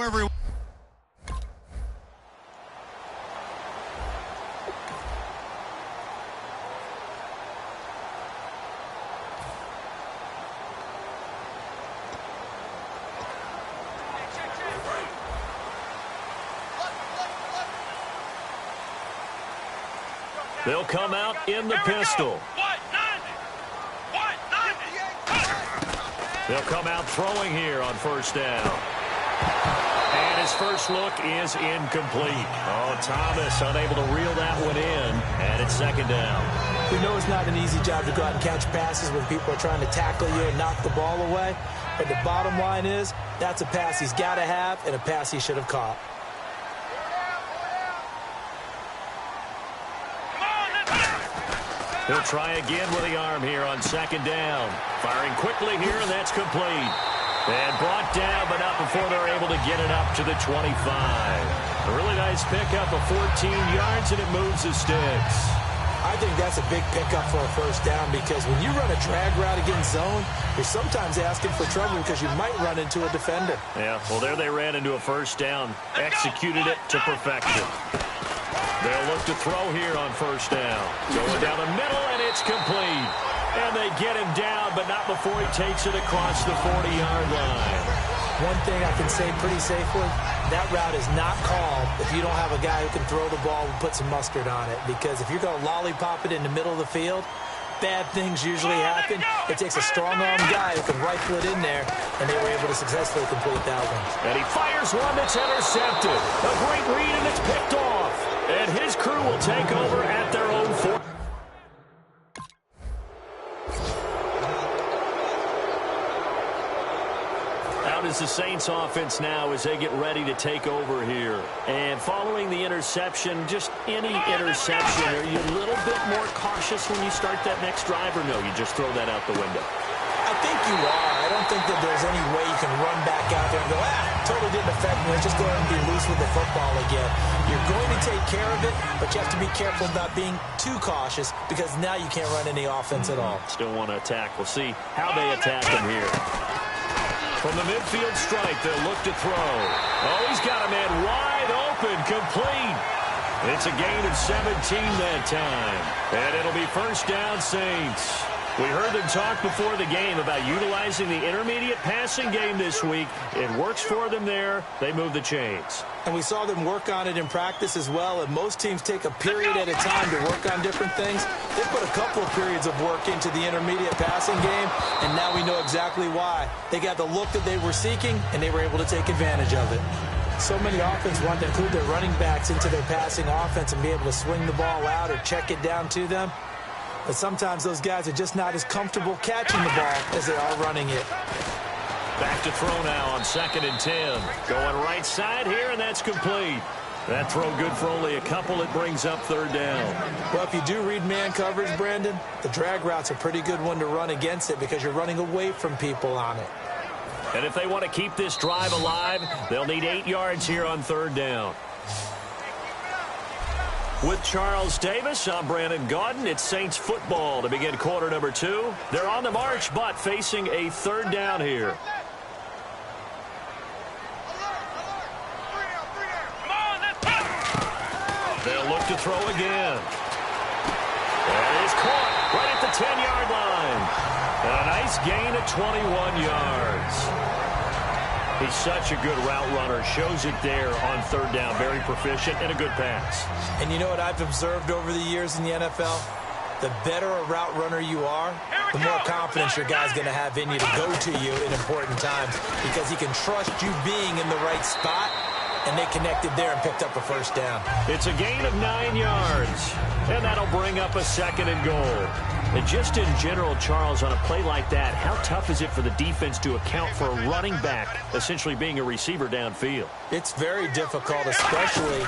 everyone. They'll come out in the pistol. They'll come out throwing here on first down. And his first look is incomplete. Oh, Thomas unable to reel that one in. And it's second down. We know it's not an easy job to go out and catch passes when people are trying to tackle you and knock the ball away. But the bottom line is, that's a pass he's got to have and a pass he should have caught. He'll try again with the arm here on second down. Firing quickly here, and that's complete. And brought down, but not before they're able to get it up to the 25. A really nice pickup of 14 yards, and it moves the sticks. I think that's a big pickup for a first down because when you run a drag route against zone, you're sometimes asking for trouble because you might run into a defender. Yeah, well, there they ran into a first down. Executed it to perfection. They'll look to throw here on first down. Going down the middle, and it's complete. And they get him down, but not before he takes it across the 40-yard line. One thing I can say pretty safely, that route is not called if you don't have a guy who can throw the ball and put some mustard on it. Because if you're going to lollipop it in the middle of the field, bad things usually happen. It takes a strong-armed guy who can rifle it in there, and they were able to successfully complete that one. And he fires one that's intercepted. A great read, and it's picked off. And his crew will take over at their own 4. Out is the Saints offense now as they get ready to take over here. And following the interception, just any interception, are you a little bit more cautious when you start that next drive, or no, you just throw that out the window? I think you are. I don't think that there's any way you can run back out there and go, totally didn't affect me. Let's just go ahead and be loose with the football again. You're going to take care of it, but you have to be careful about being too cautious because now you can't run any offense at all. Still want to attack. We'll see how they attack him here. From the midfield stripe, they'll look to throw. Oh, he's got a man wide open, complete. It's a gain of 17 that time. And it'll be first down, Saints. We heard them talk before the game about utilizing the intermediate passing game this week. It works for them there. They move the chains. And we saw them work on it in practice as well. And most teams take a period at a time to work on different things. They put a couple of periods of work into the intermediate passing game, and now we know exactly why. They got the look that they were seeking, and they were able to take advantage of it. So many offenses want to include their running backs into their passing offense and be able to swing the ball out or check it down to them. But sometimes those guys are just not as comfortable catching the ball as they are running it. Back to throw now on 2nd and 10. Going right side here, and that's complete. That throw good for only a couple. It brings up third down. Well, if you do read man coverage, Brandon, the drag route's a pretty good one to run against it because you're running away from people on it. And if they want to keep this drive alive, they'll need 8 yards here on third down. With Charles Davis, I'm Brandon Gaudin. It's Saints football to begin quarter number 2. They're on the march, but facing a third down here. They'll look to throw again. That is caught right at the 10-yard line. And a nice gain of 21 yards. He's such a good route runner. Shows it there on third down. Very proficient and a good pass. And you know what I've observed over the years in the NFL? The better a route runner you are, the more confidence your guy's going to have in you to go to you in important times because he can trust you being in the right spot, and they connected there and picked up a first down. It's a gain of 9 yards, and that'll bring up a 2nd and goal. And just in general, Charles, on a play like that, how tough is it for the defense to account for a running back essentially being a receiver downfield? It's very difficult, especially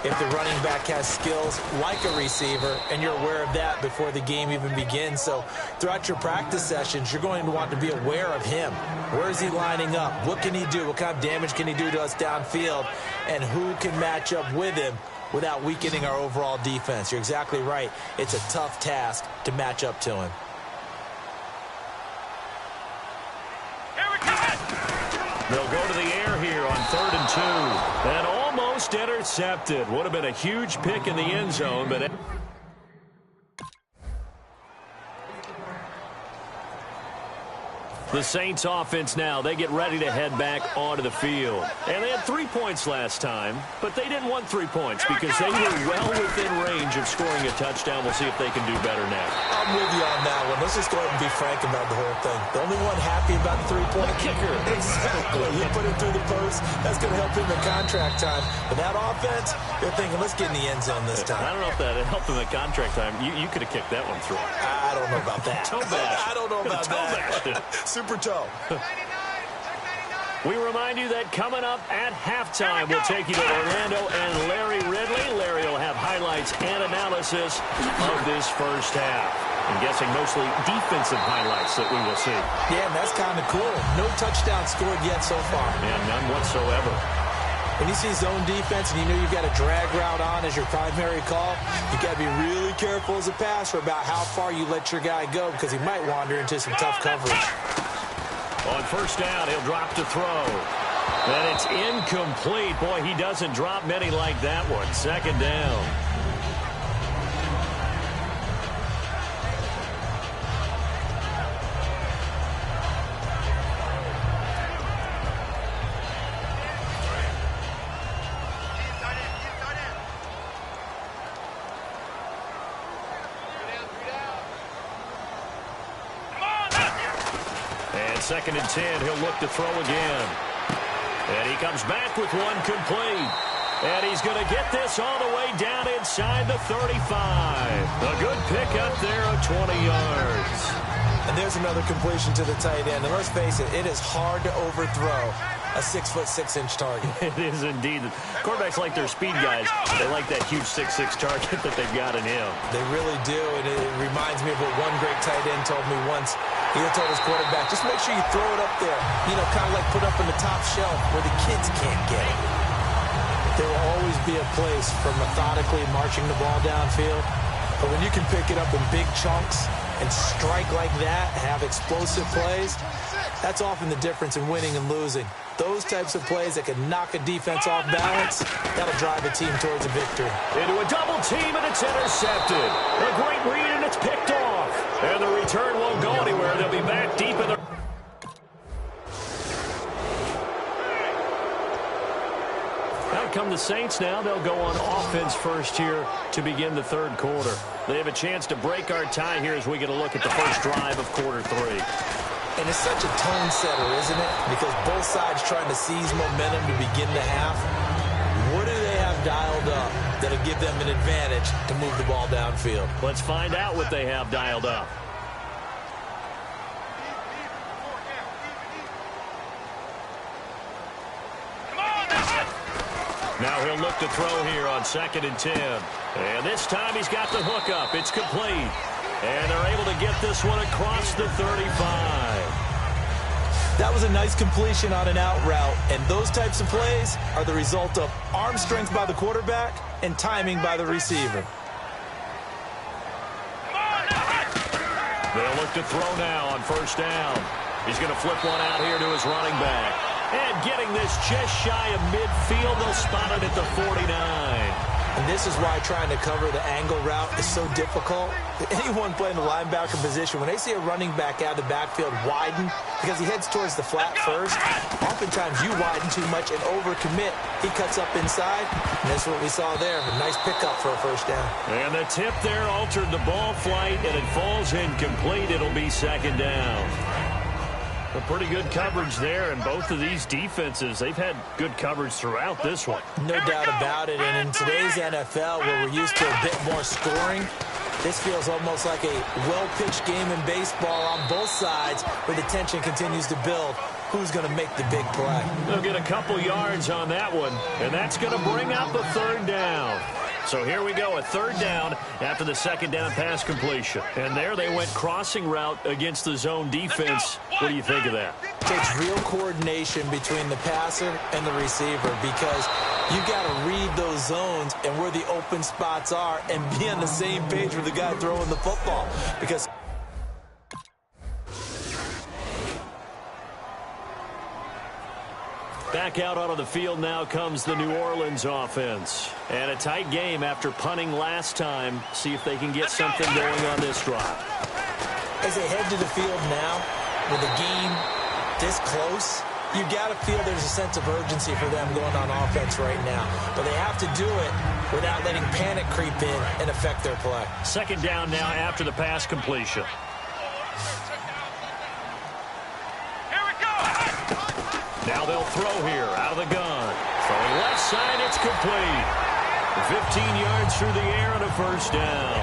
if the running back has skills like a receiver, and you're aware of that before the game even begins. So throughout your practice sessions, you're going to want to be aware of him. Where is he lining up? What can he do? What kind of damage can he do to us downfield? And who can match up with him without weakening our overall defense? You're exactly right. It's a tough task to match up to him. They'll go to the air here on 3rd and 2. And almost intercepted. Would have been a huge pick in the end zone, but... The Saints offense now, they get ready to head back onto the field. And they had 3 points last time, but they didn't want 3 points because they were well within range of scoring a touchdown. We'll see if they can do better now. I'm with you on that one. Let's just go ahead and be frank about the whole thing. The only one happy about the three-point kicker. Exactly. You put it through the post. That's going to help him in contract time. But that offense, they're thinking, let's get in the end zone this time. I don't know if that helped him at contract time. You could have kicked that one through. I don't know about that. Toe bash. I don't know about that. Super toe. We remind you that coming up at halftime, we'll take you to Orlando and Larry Ridley. Larry will have highlights and analysis of this first half. I'm guessing mostly defensive highlights that we will see. Yeah, and that's kind of cool. No touchdown scored yet so far. Yeah, none whatsoever. When you see zone defense and you know you've got a drag route on as your primary call, you got to be really careful as a passer about how far you let your guy go because he might wander into some tough coverage. On first down, he'll drop to throw. And it's incomplete. Boy, he doesn't drop many like that one. Second down. Second and 10, he'll look to throw again. And he comes back with one complete. And he's going to get this all the way down inside the 35. A good pickup there of 20 yards. And there's another completion to the tight end. And let's face it is hard to overthrow a 6'6" target. It is indeed. Quarterbacks like their speed guys. They like that huge 6'6" target that they've got in him. They really do. And it reminds me of what one great tight end told me once. He told his quarterback, just make sure you throw it up there. You know, kind of like put up in the top shelf where the kids can't get it. There will always be a place for methodically marching the ball downfield. But when you can pick it up in big chunks and strike like that, have explosive plays, that's often the difference in winning and losing. Those types of plays that can knock a defense off balance, that'll drive a team towards a victory. Into a double team, and it's intercepted. A great read, and it's picked off. And the return won't go anywhere. They'll be back deep in the... Out come the Saints now. They'll go on offense first here to begin the third quarter. They have a chance to break our tie here as we get a look at the first drive of quarter 3. And it's such a tone setter, isn't it? Because both sides trying to seize momentum to begin the half. What do they have dialed up that'll give them an advantage to move the ball downfield? Let's find out what they have dialed up. Now he'll look to throw here on 2nd and 10. And this time he's got the hook up. It's complete. And they're able to get this one across the 35. That was a nice completion on an out route. And those types of plays are the result of arm strength by the quarterback and timing by the receiver. They'll look to throw now on first down. He's going to flip one out here to his running back. And getting this just shy of midfield, they'll spot it at the 49. And this is why trying to cover the angle route is so difficult. Anyone playing the linebacker position, when they see a running back out of the backfield widen, because he heads towards the flat first, oftentimes you widen too much and overcommit. He cuts up inside, and that's what we saw there. A nice pickup for a first down. And the tip there altered the ball flight, and it falls incomplete. It'll be 2nd down. A pretty good coverage there, and both of these defenses, they've had good coverage throughout this one. No doubt about it, and in today's NFL, where we're used to a bit more scoring, this feels almost like a well-pitched game in baseball on both sides, where the tension continues to build. Who's going to make the big play? They'll get a couple yards on that one, and that's going to bring up a 3rd down. So here we go, a 3rd down after the 2nd down pass completion. And there they went crossing route against the zone defense. What do you think of that? It takes real coordination between the passer and the receiver because you got to read those zones and where the open spots are and be on the same page with the guy throwing the football. Because Back out onto the field now comes the New Orleans offense. And a tight game after punting last time. See if they can get something going on this drive. As they head to the field now, with a game this close, you got to feel there's a sense of urgency for them going on offense right now. But they have to do it without letting panic creep in and affect their play. Second down now after the pass completion. Now they'll throw here out of the gun. Throwing left side, it's complete. 15 yards through the air and a first down.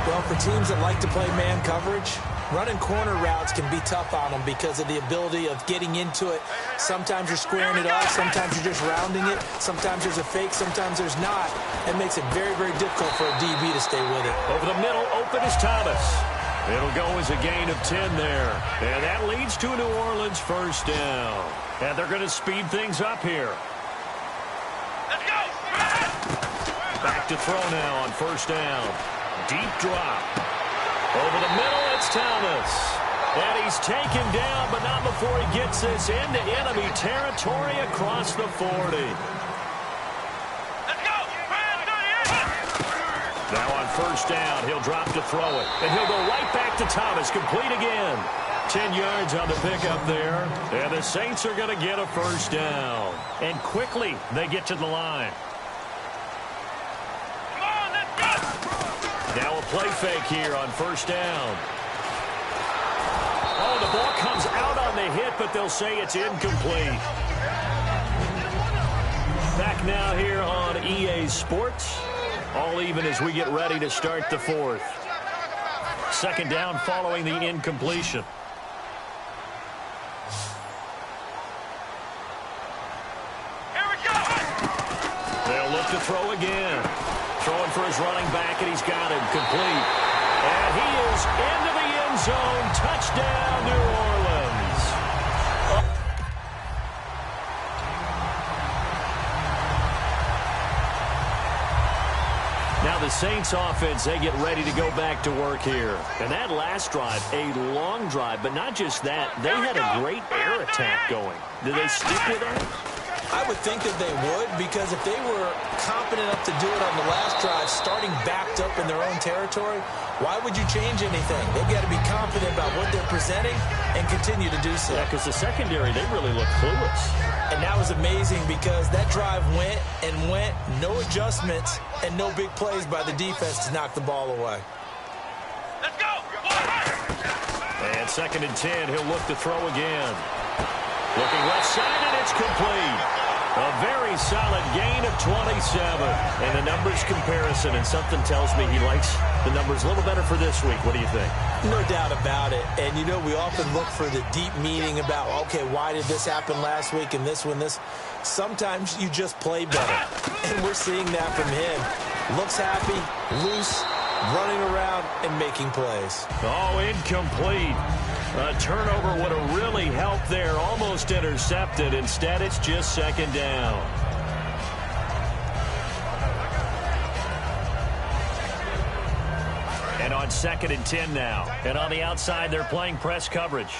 Well, for teams that like to play man coverage, running corner routes can be tough on them because of the ability of getting into it. Sometimes you're squaring it off. Sometimes you're just rounding it. Sometimes there's a fake. Sometimes there's not. It makes it very, very difficult for a DB to stay with it. Over the middle, open is Thomas. It'll go as a gain of 10 there. And that leads to a New Orleans first down. And they're going to speed things up here. Let's go! Back to throw now on first down. Deep drop. Over the middle, it's Thomas. And he's taken down, but not before he gets this into enemy territory across the 40. Now on first down, he'll drop to throw it. And he'll go right back to Thomas, complete again. 10 yards on the pickup there. And the Saints are going to get a first down. And quickly, they get to the line. Come on, let's go! Now a play fake here on first down. Oh, the ball comes out on the hit, but they'll say it's incomplete. Back now here on EA Sports. All even as we get ready to start the fourth. Second down following the incompletion. Here we go! They'll look to throw again. Throwing for his running back, and he's got him complete. And he is into the end zone. Touchdown, New Orleans. Now the Saints offense, they get ready to go back to work here. And that last drive, a long drive, but not just that. They had a great air attack going. Did they stick with that? I would think that they would, because if they were confident enough to do it on the last drive, starting backed up in their own territory, why would you change anything? They've got to be confident about what they're presenting and continue to do so. Yeah, because the secondary, they really look clueless. And that was amazing because that drive went and went, no adjustments, and no big plays by the defense to knock the ball away. Let's go! And second and 10, he'll look to throw again. Looking left side, and it's complete. A very solid gain of 27. And a numbers comparison, and something tells me he likes the numbers a little better for this week. What do you think? No doubt about it. And, you know, we often look for the deep meaning about, okay, why did this happen last week and this one, this. Sometimes you just play better. And we're seeing that from him. Looks happy, loose, running around, and making plays. Oh, incomplete. A turnover would have really helped there. Almost intercepted. Instead, it's just second down. And on second and 10 now. And on the outside, they're playing press coverage.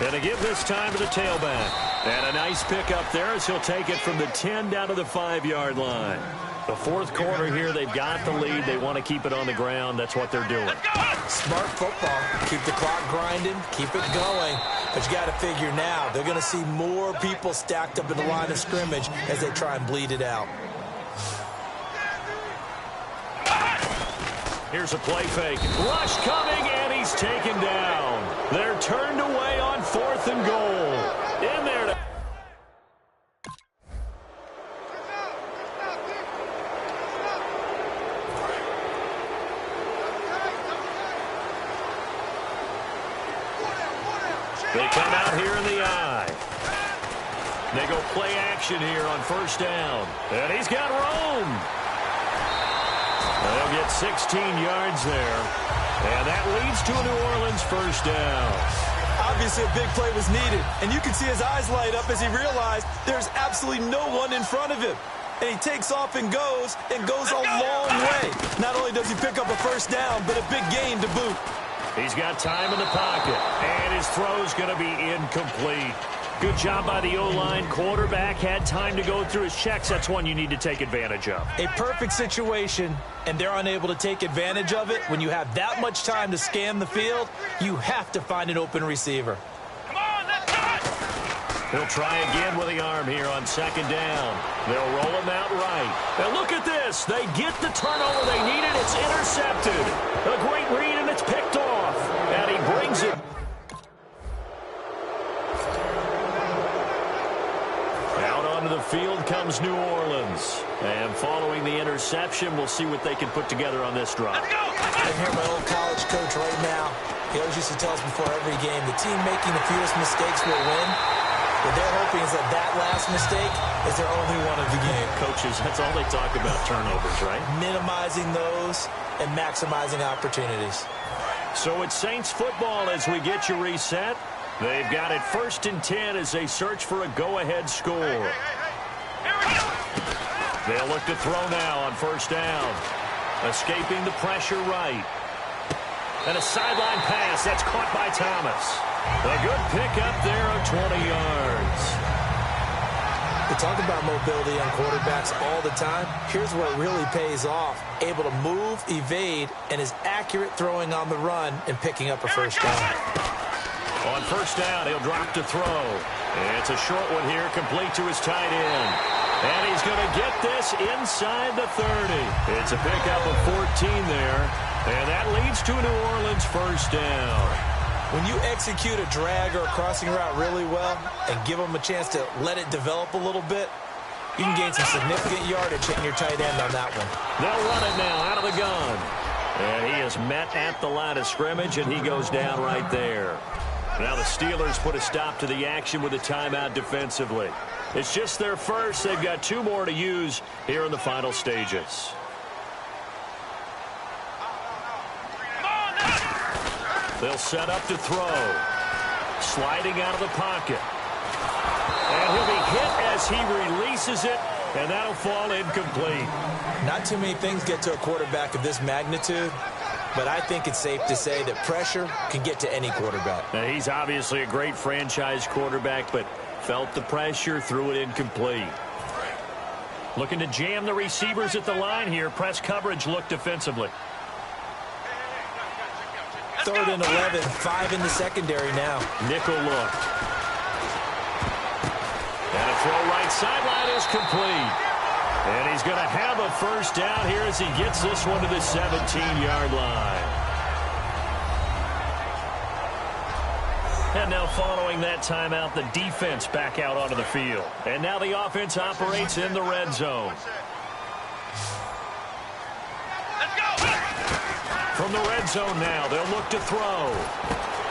And to give this time to the tailback. And a nice pickup there as he'll take it from the 10 down to the 5-yard line. The fourth quarter here, they've got the lead. They want to keep it on the ground. That's what they're doing. Smart football. Keep the clock grinding. Keep it going. But you got to figure now, they're going to see more people stacked up in the line of scrimmage as they try and bleed it out. Here's a play fake. Rush coming, and he's taken down. They're turned away on 4th and goal. In there to... They come out here in the eye. They go play action here on first down. And he's got room. They'll get 16 yards there. And that leads to a New Orleans first down. Obviously, a big play was needed. And you can see his eyes light up as he realized there's absolutely no one in front of him. And he takes off and goes a long way. Not only does he pick up a first down, but a big gain to boot. He's got time in the pocket, and his throw's going to be incomplete. Good job by the O-line. Quarterback had time to go through his checks. That's one you need to take advantage of. A perfect situation, and they're unable to take advantage of it. When you have that much time to scan the field, you have to find an open receiver. Come on, let's go! He'll try again with the arm here on second down. They'll roll him out right. And look at this. They get the turnover they needed. It's intercepted. A great read, and it's picked off. And he brings it. Out onto the field comes New Orleans. And following the interception, we'll see what they can put together on this drive. Let's go! I hear my old college coach right now. He always used to tell us before every game, the team making the fewest mistakes will win. What they're hoping is that last mistake is their only one of the game. Coaches, that's all they talk about, turnovers, right? Minimizing those and maximizing opportunities. So it's Saints football as we get you reset. They've got it 1st and 10 as they search for a go-ahead score. Here we go! They'll look to throw now on 1st down. Escaping the pressure right. And a sideline pass. That's caught by Thomas. A good pickup there of 20 yards. We talk about mobility on quarterbacks all the time. Here's where it really pays off. Able to move, evade, and is accurate throwing on the run and picking up a 1st down. On 1st down, he'll drop to throw. It's a short one here, complete to his tight end. And he's going to get this inside the 30. It's a pickup of 14 there. And that leads to a New Orleans 1st down. When you execute a drag or a crossing route really well and give them a chance to let it develop a little bit, you can gain some significant yardage hitting your tight end on that one. They'll run it now out of the gun. And he is met at the line of scrimmage, and he goes down right there. Now the Steelers put a stop to the action with a timeout defensively. It's just their first. They've got 2 more to use here in the final stages. They'll set up to throw. Sliding out of the pocket. And he'll be hit as he releases it, and that'll fall incomplete. Not too many things get to a quarterback of this magnitude, but I think it's safe to say that pressure can get to any quarterback. Now, he's obviously a great franchise quarterback, but felt the pressure, threw it incomplete. Looking to jam the receivers at the line here. Press coverage look defensively. 3rd and 11, 5 in the secondary now. Nickel look. And a throw right sideline is complete. And he's going to have a 1st down here as he gets this one to the 17-yard line. And now following that timeout, the defense back out onto the field. And now the offense operates in the red zone. From the red zone now, they'll look to throw.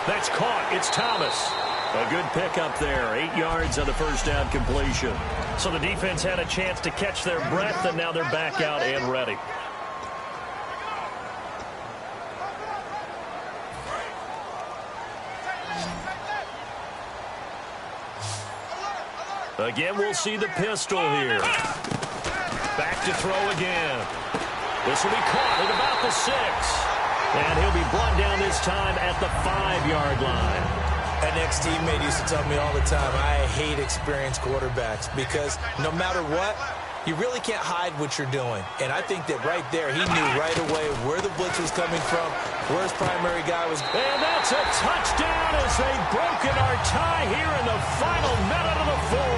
That's caught. It's Thomas. A good pickup there. 8 yards on the 1st down completion. So the defense had a chance to catch their breath, and now they're back out and ready. Again, we'll see the pistol here. Back to throw again. This will be caught at about the 6. And he'll be brought down this time at the 5-yard line. An ex-teammate used to tell me all the time, I hate experienced quarterbacks because no matter what, you really can't hide what you're doing. And I think that right there, he knew right away where the blitz was coming from, where his primary guy was. And that's a touchdown as they've broken our tie here in the final minute of the 4th.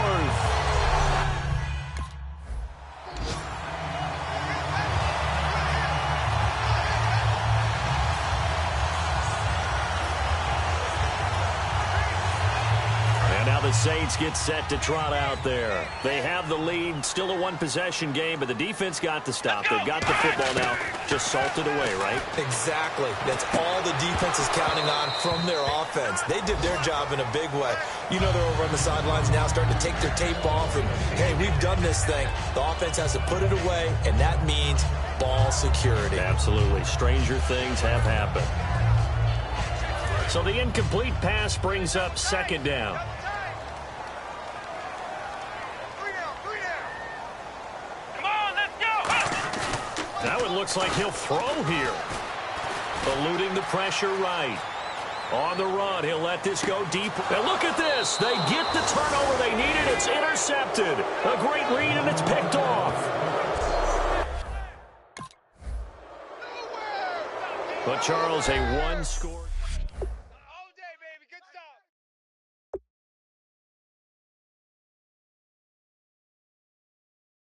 The Saints get set to trot out there. They have the lead, still a 1-possession game, but the defense got the stop. They've got the football now, just salted away, right? Exactly. That's all the defense is counting on from their offense. They did their job in a big way. You know they're over on the sidelines now starting to take their tape off, and, hey, we've done this thing. The offense has to put it away, and that means ball security. Absolutely. Stranger things have happened. So the incomplete pass brings up 2nd down. Come on, let's go! Now it looks like he'll throw here. Eluding the pressure right. On the run, he'll let this go deep. And look at this. They get the turnover they needed. It's intercepted. A great read, and it's picked off. But Charles, a one-score.